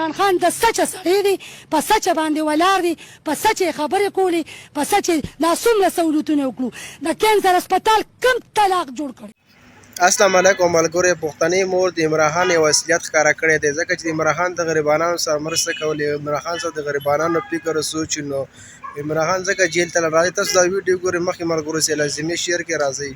عمران خان د سچ سړی دی په سچ باندې ولاړ دی په سچ خبرې کولې په سچ دا څومره سہولتونه وکړو د کینسر هسپتال کم طلاق جوړ کړی. السلام علیکم ملګرو. پښتني مور د عمران خان یو اصلیت ښکاره کړی دی ځکه چې د عمران خان د غریبانو سره مرسته کولې. عمران خان سره د غریبانو فکر او سوچ نو عمران خان ځکه جیل ته راځي. تاسو دا ویډیو ګورئ مخکې ملګرو سره لازمي شیر کې راځي.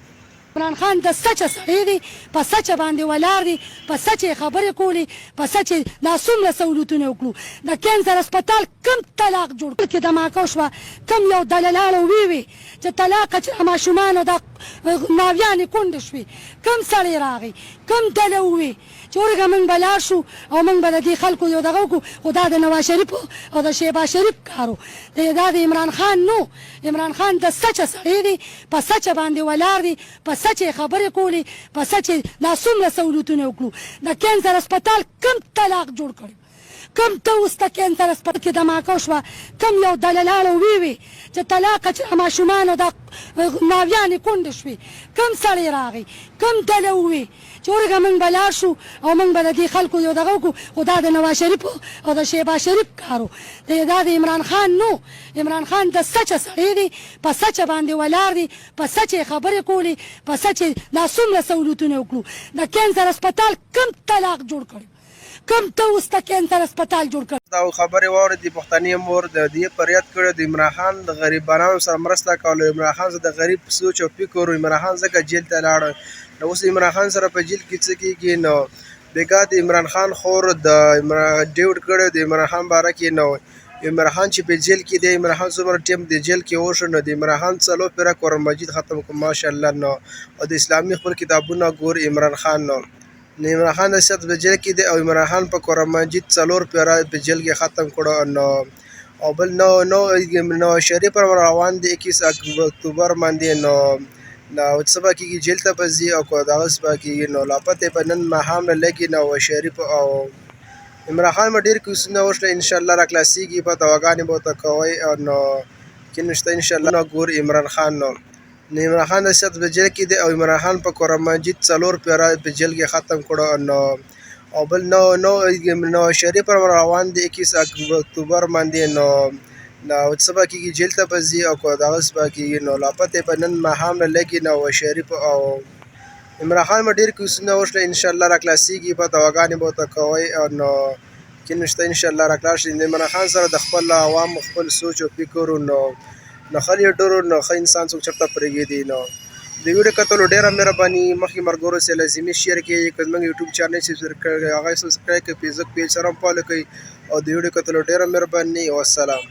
عمران خان د سچ سړی دی په سچ باندې ولاړ دی په سچ خبرې کولې په سچ دا څومره سہولتونه وکړو د کینسر هسپتال کم طلاق جوړ کړ. کې دماکه شوه کم یو دلالاړو وی چې طلاق چې ماشومانو د ناویانې کونډې شوې کم سړی راغی کم ډله ووې چې ورګه موږ به لاړ شو او موږ به د دې خلکو یو دغه وکړو خو دا د نواز شریف او د شهباز شریف کار و. دا د عمران خان نو. عمران خان د سچ سړی دی په سچ باندې ولاړ دی په سچ خبرې کولې په سچ دا څومره سہولتونه وکړو د کینسر هسپتال کم طلاق جوړ کړی. کم ته اوس د کینسر هسپتال کې دماکه شوه کم یو دلالاړو وی چې طلاق چې ماشومانو د ناویانې کونډې شوې کم سړی راغی کم ډله ووې چې ورګه موږ به لاړ شو او موږ به د دې خلکو یو دغه وکړو خو دا د نواز شریف او د شهباز شریف کار و. دا د عمران خان نو. عمران خان د سچ سړی دی په سچ باندې ولاړ دی په سچ خبرې کولې په سچ دا څومره سہولتونه وکړو د کینسر هسپتال کم طلاق جوړ کړی. کم ته اوس د کینسر هسپتال جوړ کړ. دا خبرې واورېدې. پښتني مور د دې فریاد کړی د عمران خان د غریبانو سره مرسته کوله. عمران خان سره د غریب سوچ او فکر و. عمران خان ځکه جیل ته لاړ. نو اوس عمران خان سره په جیل کې څه کېږي نو بېګا د عمران خان خور د ډیوډ کړی د عمران خان باره کې نو عمران خان چې په جیل کې دی عمران خان څومره ټیم د جیل کې وشو نو د عمران خان څلور پیره قرآن مجید ختم کړو ماشاءالله نو او د اسلامي خپل کتابونه ګور عمران خان نو عمران خان د سیاست په جیل کې دی او عمران خان په قرآن مجید څلور پیره په جیل کې ختم کړو نو او بل نو شریف پر روان دی 21 اکتوبر باندې نو سبا کېږي جیل ته به ځي او که دغه سبا کېږي نو لاپته به نن ماښام نه لګي نو شریف او عمران خان به ډېر کیسونه وشله انشاءالله را خلاصېږي به دواګانې به ورته کوئ او نو کې نشته انشاءالله نو ګور عمران خان نو عمران خان د سیاست په جیل کې دی او عمران خان په قرآن مجید څلور پیره په جیل کې ختم کړو نو او بل نو شریف پر روان دی 21 اکتوبر باندې نو سبا کېږي جیل ته به ځي او که دغه سبا کېږي نو لاپته به نن ماښام نه لګي نو شریف او عمران خان به ډېر کیسونه وشله انشاءالله را خلاصېږي به دواګانې به ورته کوئ او نو کې نشته انشاءالله را خلاص شي. د عمران خان سره د خپل عوامو خپل سوچ او فکر نو ښه لیډر نو ښه انسان څوک چېرته پرېږدي نو د ویډیو کتلو ډېره مهرباني. مخکې ملګرو سره لازمي شیر کړئ که زموږ یوټیوب چینل سبسکرایب کړی هغه یې سبسکرایب کړئ. فیسبوک پیج سره هم فالو کړئ او د ویډیو کتلو ډېره مهرباني. والسلام.